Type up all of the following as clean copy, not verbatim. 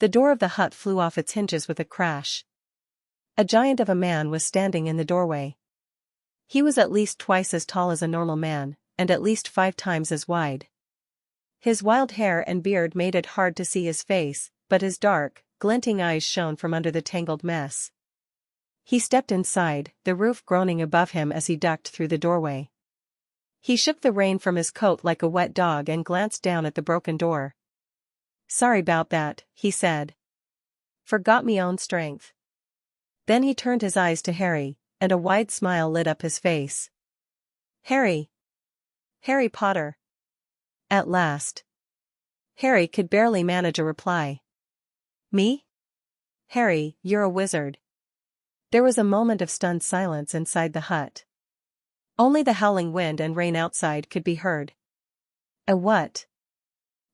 The door of the hut flew off its hinges with a crash. A giant of a man was standing in the doorway. He was at least twice as tall as a normal man, and at least 5 times as wide. His wild hair and beard made it hard to see his face, but his dark, glinting eyes shone from under the tangled mess. He stepped inside, the roof groaning above him as he ducked through the doorway. He shook the rain from his coat like a wet dog and glanced down at the broken door. "Sorry about that," he said. "Forgot me own strength." Then he turned his eyes to Harry, and a wide smile lit up his face. "Harry. Harry Potter." At last. Harry could barely manage a reply. "Me? Harry, you're a wizard." There was a moment of stunned silence inside the hut. Only the howling wind and rain outside could be heard. "A what?"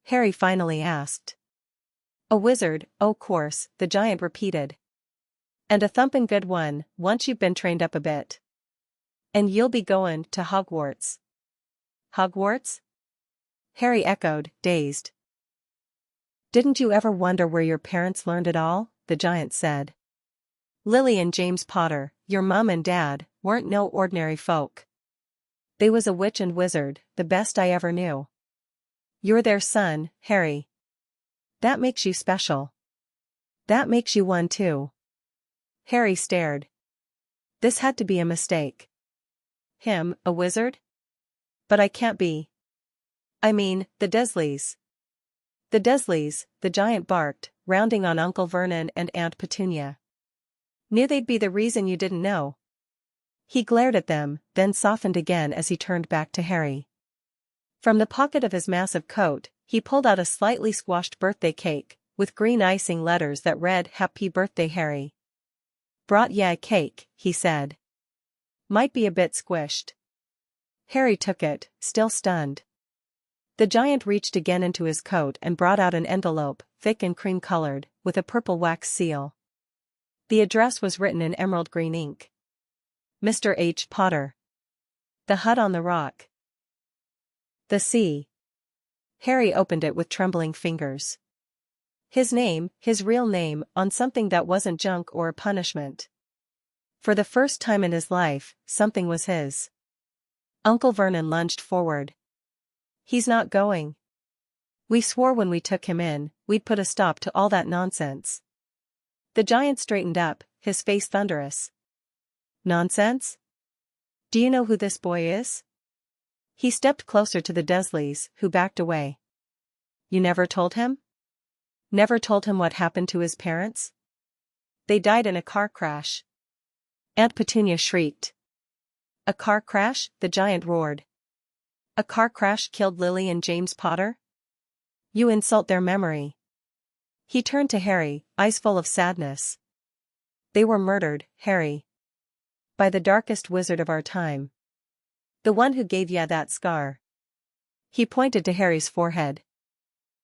Harry finally asked. "A wizard, o' course," the giant repeated. "And a thumpin' good one, once you've been trained up a bit. And you'll be goin' to Hogwarts." "Hogwarts?" Harry echoed, dazed. "Didn't you ever wonder where your parents learned it all?" the giant said. "Lily and James Potter, your mum and dad, weren't no ordinary folk. They was a witch and wizard, the best I ever knew. You're their son, Harry. That makes you special. That makes you one too." Harry stared. This had to be a mistake. Him, a wizard? But I can't be. I mean, the Dursleys. "The Dursleys," the giant barked, rounding on Uncle Vernon and Aunt Petunia. "Knew they'd be the reason you didn't know." He glared at them, then softened again as he turned back to Harry. From the pocket of his massive coat, he pulled out a slightly squashed birthday cake, with green icing letters that read "Happy Birthday, Harry." "Brought ya a cake," he said. "Might be a bit squished." Harry took it, still stunned. The giant reached again into his coat and brought out an envelope, thick and cream-colored, with a purple wax seal. The address was written in emerald green ink. Mr. H. Potter. The Hut on the Rock. The Sea. Harry opened it with trembling fingers. His name, his real name, on something that wasn't junk or a punishment. For the first time in his life, something was his. Uncle Vernon lunged forward. "He's not going. We swore when we took him in, we'd put a stop to all that nonsense." The giant straightened up, his face thunderous. "Nonsense? Do you know who this boy is?" He stepped closer to the Dursleys, who backed away. "You never told him? Never told him what happened to his parents?" "They died in a car crash." Aunt Petunia shrieked. "A car crash?" the giant roared. "A car crash killed Lily and James Potter? You insult their memory." He turned to Harry, eyes full of sadness. "They were murdered, Harry. By the darkest wizard of our time. The one who gave ya that scar." He pointed to Harry's forehead.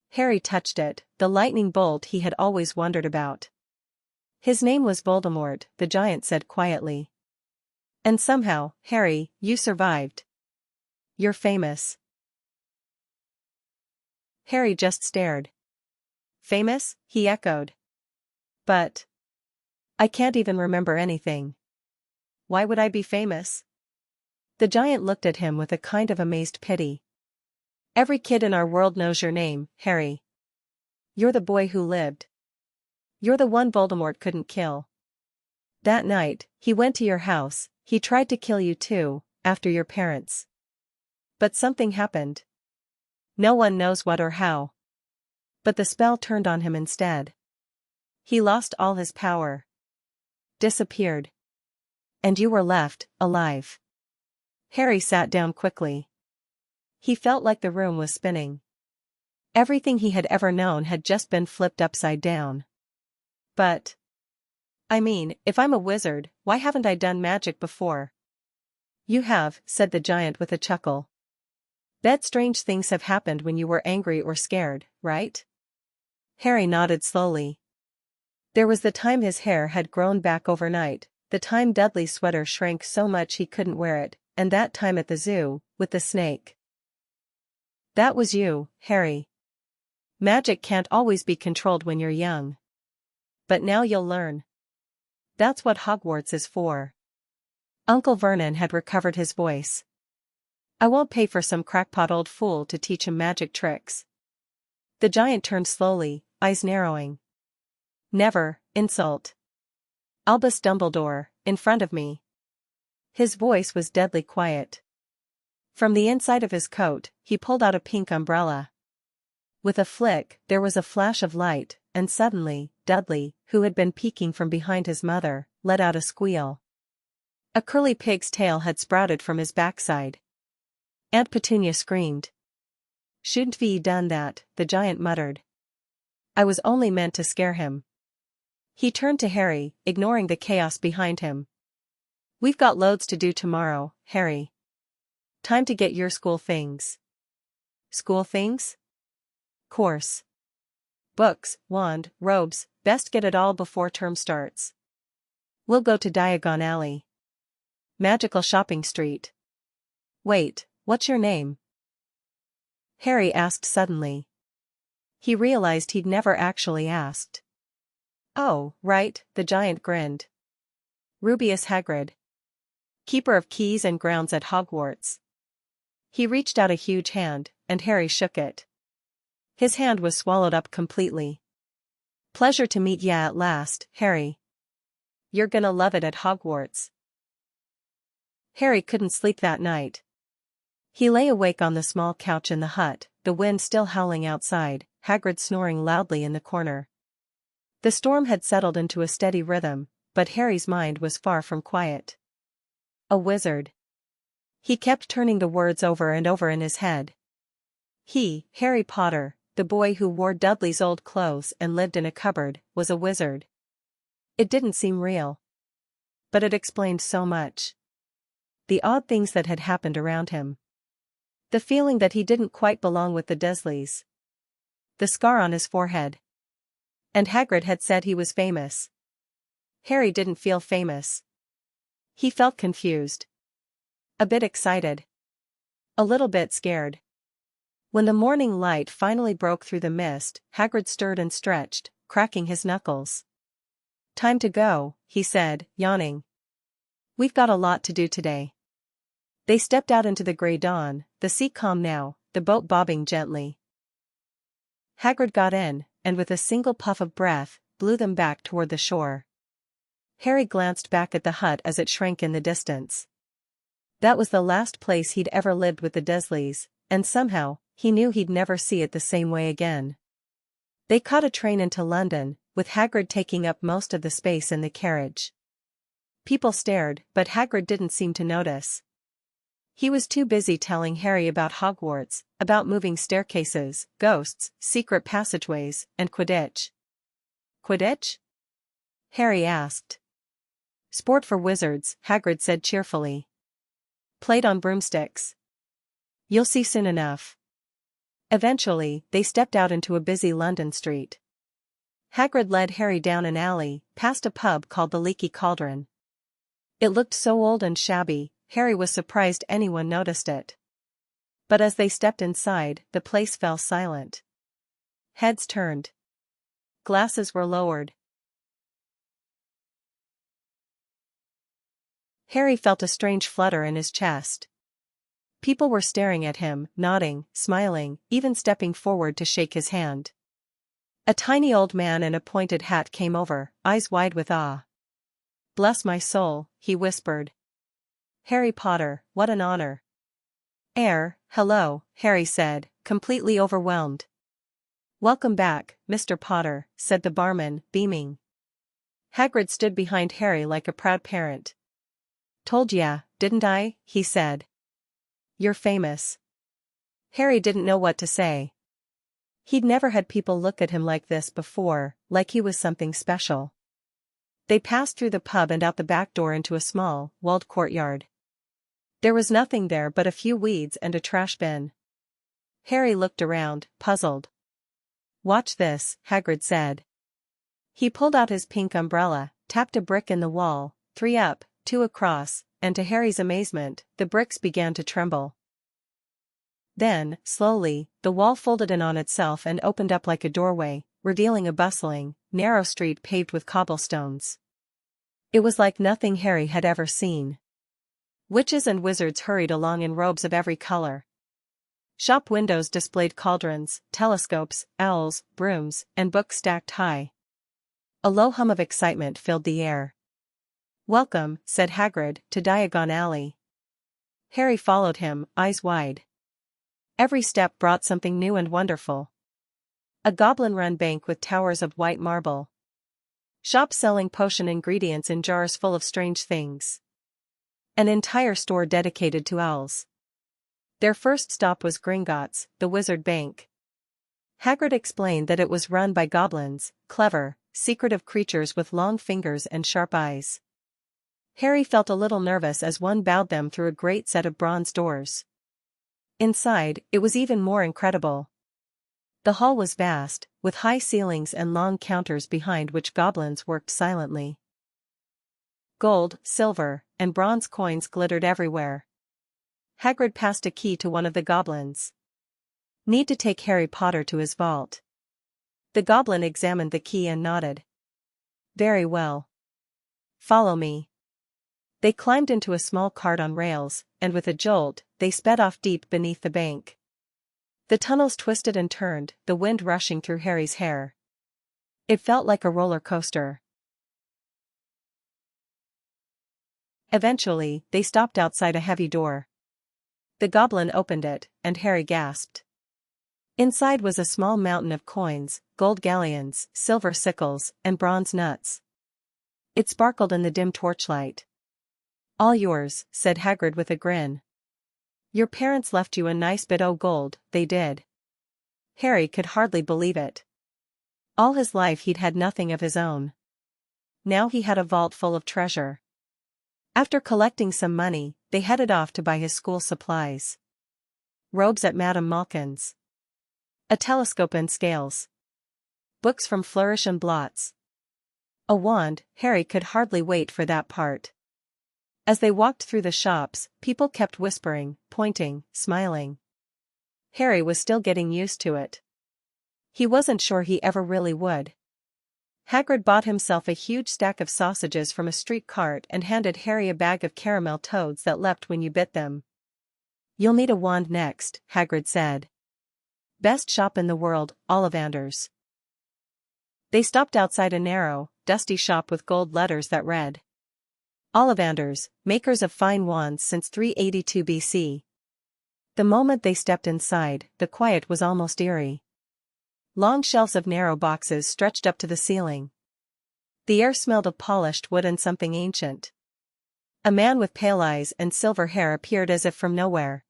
Harry touched it, the lightning bolt he had always wondered about. "His name was Voldemort," the giant said quietly. "And somehow, Harry, you survived. You're famous." Harry just stared. "Famous?" he echoed. "But I can't even remember anything. Why would I be famous?" The giant looked at him with a kind of amazed pity. "Every kid in our world knows your name, Harry. You're the boy who lived. You're the one Voldemort couldn't kill. That night, he went to your house, he tried to kill you too, after your parents. But something happened. No one knows what or how. But the spell turned on him instead. He lost all his power. Disappeared. And you were left, alive." Harry sat down quickly. He felt like the room was spinning. Everything he had ever known had just been flipped upside down. "But I mean, if I'm a wizard, why haven't I done magic before?" "You have," said the giant with a chuckle. "Bet strange things have happened when you were angry or scared, right?" Harry nodded slowly. There was the time his hair had grown back overnight, the time Dudley's sweater shrank so much he couldn't wear it, and that time at the zoo, with the snake. "That was you, Harry." Magic can't always be controlled when you're young. But now you'll learn. That's what Hogwarts is for. Uncle Vernon had recovered his voice. I won't pay for some crackpot old fool to teach him magic tricks. The giant turned slowly, eyes narrowing. Never, insult. Albus Dumbledore, in front of me. His voice was deadly quiet. From the inside of his coat, he pulled out a pink umbrella. With a flick, there was a flash of light, and suddenly, Dudley, who had been peeking from behind his mother, let out a squeal. A curly pig's tail had sprouted from his backside. Aunt Petunia screamed. Shouldn't we done that, the giant muttered. I was only meant to scare him. He turned to Harry, ignoring the chaos behind him. We've got loads to do tomorrow, Harry. Time to get your school things. School things? Course. Books, wand, robes, best get it all before term starts. We'll go to Diagon Alley. Magical Shopping Street. Wait, what's your name? Harry asked suddenly. He realized he'd never actually asked. Oh, right, the giant grinned. Rubeus Hagrid. Keeper of keys and grounds at Hogwarts. He reached out a huge hand, and Harry shook it. His hand was swallowed up completely. Pleasure to meet ya at last, Harry. You're gonna love it at Hogwarts. Harry couldn't sleep that night. He lay awake on the small couch in the hut, the wind still howling outside, Hagrid snoring loudly in the corner. The storm had settled into a steady rhythm, but Harry's mind was far from quiet. A wizard. He kept turning the words over and over in his head. He, Harry Potter, the boy who wore Dudley's old clothes and lived in a cupboard, was a wizard. It didn't seem real. But it explained so much. The odd things that had happened around him. The feeling that he didn't quite belong with the Dursleys. The scar on his forehead. And Hagrid had said he was famous. Harry didn't feel famous. He felt confused. A bit excited. A little bit scared. When the morning light finally broke through the mist, Hagrid stirred and stretched, cracking his knuckles. Time to go, he said, yawning. We've got a lot to do today. They stepped out into the grey dawn, the sea calm now, the boat bobbing gently. Hagrid got in, and with a single puff of breath, blew them back toward the shore. Harry glanced back at the hut as it shrank in the distance. That was the last place he'd ever lived with the Dursleys, and somehow, he knew he'd never see it the same way again. They caught a train into London, with Hagrid taking up most of the space in the carriage. People stared, but Hagrid didn't seem to notice. He was too busy telling Harry about Hogwarts, about moving staircases, ghosts, secret passageways, and Quidditch. Quidditch? Harry asked. Sport for wizards, Hagrid said cheerfully. Played on broomsticks. You'll see soon enough. Eventually, they stepped out into a busy London street. Hagrid led Harry down an alley, past a pub called the Leaky Cauldron. It looked so old and shabby, Harry was surprised anyone noticed it. But as they stepped inside, the place fell silent. Heads turned. Glasses were lowered. Harry felt a strange flutter in his chest. People were staring at him, nodding, smiling, even stepping forward to shake his hand. A tiny old man in a pointed hat came over, eyes wide with awe. Bless my soul, he whispered. Harry Potter, what an honor. Hello, Harry said, completely overwhelmed. Welcome back, Mr. Potter, said the barman, beaming. Hagrid stood behind Harry like a proud parent. Told ya, didn't I? He said. You're famous. Harry didn't know what to say. He'd never had people look at him like this before, like he was something special. They passed through the pub and out the back door into a small, walled courtyard. There was nothing there but a few weeds and a trash bin. Harry looked around, puzzled. Watch this, Hagrid said. He pulled out his pink umbrella, tapped a brick in the wall, 3 up, 2 across, and to Harry's amazement, the bricks began to tremble. Then, slowly, the wall folded in on itself and opened up like a doorway, revealing a bustling, narrow street paved with cobblestones. It was like nothing Harry had ever seen. Witches and wizards hurried along in robes of every color. Shop windows displayed cauldrons, telescopes, owls, brooms, and books stacked high. A low hum of excitement filled the air. "Welcome," said Hagrid, to Diagon Alley. Harry followed him, eyes wide. Every step brought something new and wonderful. A goblin-run bank with towers of white marble. Shops selling potion ingredients in jars full of strange things. An entire store dedicated to owls. Their first stop was Gringotts, the wizard bank. Hagrid explained that it was run by goblins, clever, secretive creatures with long fingers and sharp eyes. Harry felt a little nervous as one bowed them through a great set of bronze doors. Inside, it was even more incredible. The hall was vast, with high ceilings and long counters behind which goblins worked silently. Gold, silver, and bronze coins glittered everywhere. Hagrid passed a key to one of the goblins. "Need to take Harry Potter to his vault." The goblin examined the key and nodded. "Very well. Follow me." They climbed into a small cart on rails, and with a jolt, they sped off deep beneath the bank. The tunnels twisted and turned, the wind rushing through Harry's hair. It felt like a roller coaster. Eventually, they stopped outside a heavy door. The goblin opened it, and Harry gasped. Inside was a small mountain of coins, gold galleons, silver sickles, and bronze nuts. It sparkled in the dim torchlight. "All yours," said Hagrid with a grin. "Your parents left you a nice bit o' gold, they did." Harry could hardly believe it. All his life he'd had nothing of his own. Now he had a vault full of treasure. After collecting some money, they headed off to buy his school supplies. Robes at Madame Malkin's. A telescope and scales. Books from Flourish and Blots. A wand. Harry could hardly wait for that part. As they walked through the shops, people kept whispering, pointing, smiling. Harry was still getting used to it. He wasn't sure he ever really would. Hagrid bought himself a huge stack of sausages from a street cart and handed Harry a bag of caramel toads that leapt when you bit them. "You'll need a wand next," Hagrid said. "Best shop in the world, Ollivanders." They stopped outside a narrow, dusty shop with gold letters that read, "Ollivanders, makers of fine wands since 382 BC. The moment they stepped inside, the quiet was almost eerie. Long shelves of narrow boxes stretched up to the ceiling. The air smelled of polished wood and something ancient. A man with pale eyes and silver hair appeared as if from nowhere.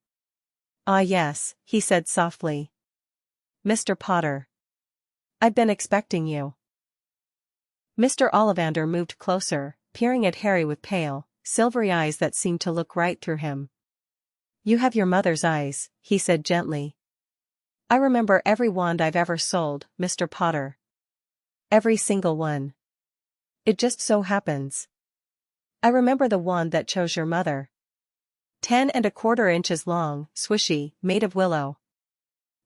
"Ah yes," he said softly. "Mr. Potter. I've been expecting you." Mr. Ollivander moved closer, peering at Harry with pale, silvery eyes that seemed to look right through him. "You have your mother's eyes," he said gently. "I remember every wand I've ever sold, Mr. Potter. Every single one. It just so happens. I remember the wand that chose your mother. 10¼ inches long, swishy, made of willow.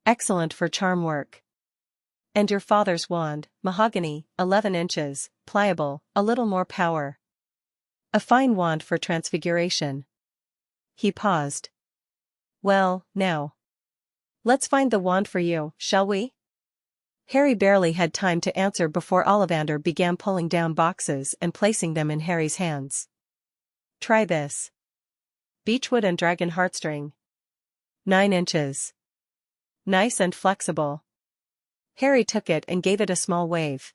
Excellent for charm work. And your father's wand, mahogany, 11 inches, pliable, a little more power. A fine wand for transfiguration." He paused. "Well, now. Let's find the wand for you, shall we?" Harry barely had time to answer before Ollivander began pulling down boxes and placing them in Harry's hands. "Try this. Beechwood and dragon heartstring. 9 inches. Nice and flexible." Harry took it and gave it a small wave.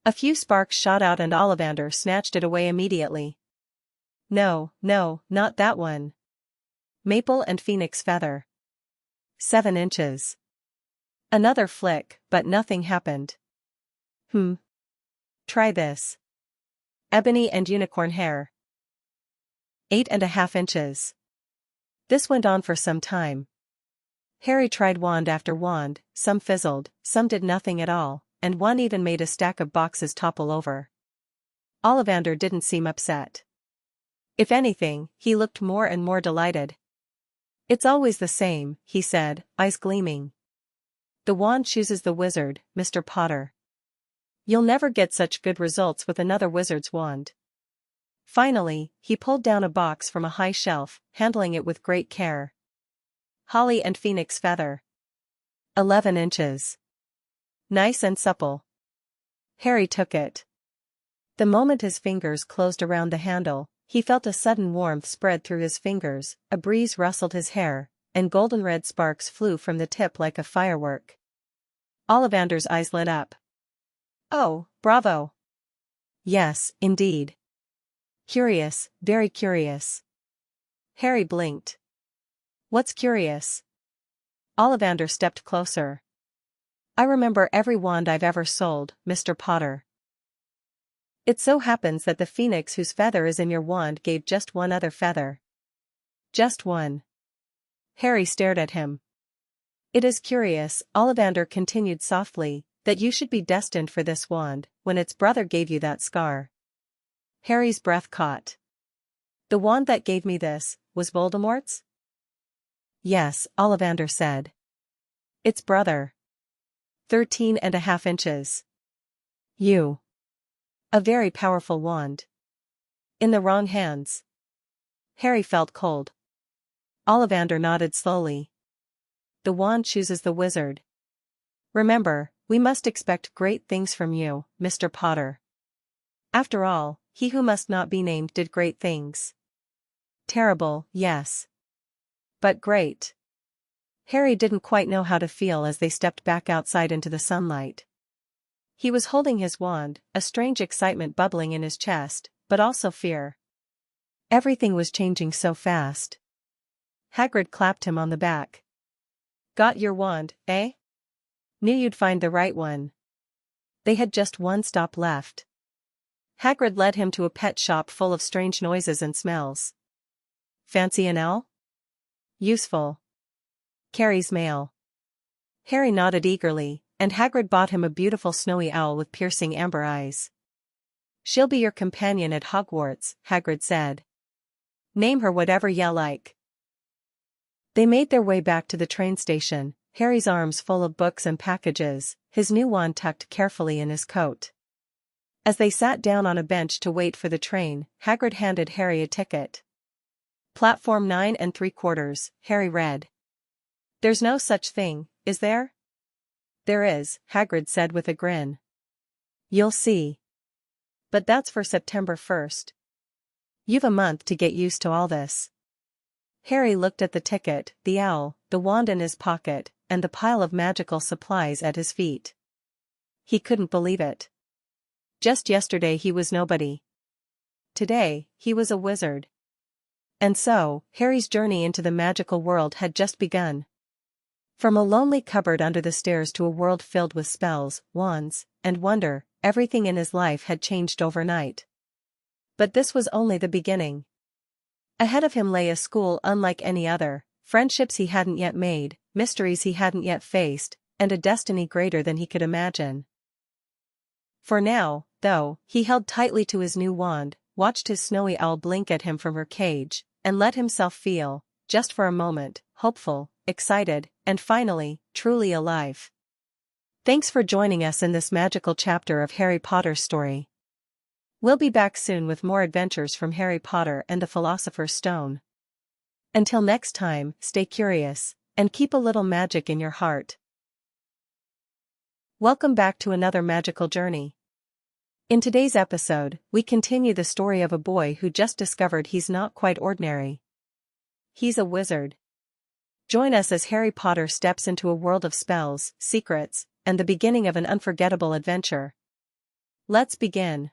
A few sparks shot out and Ollivander snatched it away immediately. "No, no, not that one. Maple and phoenix feather. 7 inches. Another flick, but nothing happened. Try this. Ebony and unicorn hair. 8½ inches. This went on for some time. Harry tried wand after wand, some fizzled, some did nothing at all, and one even made a stack of boxes topple over. Ollivander didn't seem upset. If anything, he looked more and more delighted. It's always the same, he said, eyes gleaming. The wand chooses the wizard, Mr. Potter. You'll never get such good results with another wizard's wand. Finally, he pulled down a box from a high shelf, handling it with great care. Holly and Phoenix Feather. 11 inches. Nice and supple. Harry took it. The moment his fingers closed around the handle, he felt a sudden warmth spread through his fingers, a breeze rustled his hair, and golden red sparks flew from the tip like a firework. Ollivander's eyes lit up. Oh, bravo! Yes, indeed. Curious, very curious. Harry blinked. What's curious? Ollivander stepped closer. I remember every wand I've ever sold, Mr. Potter. It so happens that the phoenix whose feather is in your wand gave just one other feather. Just one. Harry stared at him. It is curious, Ollivander continued softly, that you should be destined for this wand, when its brother gave you that scar. Harry's breath caught. The wand that gave me this, was Voldemort's? Yes, Ollivander said. Its brother. 13.5 inches. You. A very powerful wand. In the wrong hands. Harry felt cold. Ollivander nodded slowly. The wand chooses the wizard. Remember, we must expect great things from you, Mr. Potter. After all, he who must not be named did great things. Terrible, yes. But great. Harry didn't quite know how to feel as they stepped back outside into the sunlight. He was holding his wand, a strange excitement bubbling in his chest, but also fear. Everything was changing so fast. Hagrid clapped him on the back. Got your wand, eh? Knew you'd find the right one. They had just one stop left. Hagrid led him to a pet shop full of strange noises and smells. Fancy an owl? Useful. Carries mail. Harry nodded eagerly, and Hagrid bought him a beautiful snowy owl with piercing amber eyes. She'll be your companion at Hogwarts, Hagrid said. Name her whatever ya like. They made their way back to the train station, Harry's arms full of books and packages, his new wand tucked carefully in his coat. As they sat down on a bench to wait for the train, Hagrid handed Harry a ticket. Platform 9 3/4, Harry read. There's no such thing, is there? There is, Hagrid said with a grin. You'll see. But that's for September 1st. You've a month to get used to all this. Harry looked at the ticket, the owl, the wand in his pocket, and the pile of magical supplies at his feet. He couldn't believe it. Just yesterday he was nobody. Today, he was a wizard. And so, Harry's journey into the magical world had just begun. From a lonely cupboard under the stairs to a world filled with spells, wands, and wonder, everything in his life had changed overnight. But this was only the beginning. Ahead of him lay a school unlike any other, friendships he hadn't yet made, mysteries he hadn't yet faced, and a destiny greater than he could imagine. For now, though, he held tightly to his new wand, watched his snowy owl blink at him from her cage, and let himself feel, just for a moment, hopeful, excited, and finally, truly alive. Thanks for joining us in this magical chapter of Harry Potter's story. We'll be back soon with more adventures from Harry Potter and the Philosopher's Stone. Until next time, stay curious, and keep a little magic in your heart. Welcome back to another magical journey. In today's episode, we continue the story of a boy who just discovered he's not quite ordinary. He's a wizard. Join us as Harry Potter steps into a world of spells, secrets, and the beginning of an unforgettable adventure. Let's begin.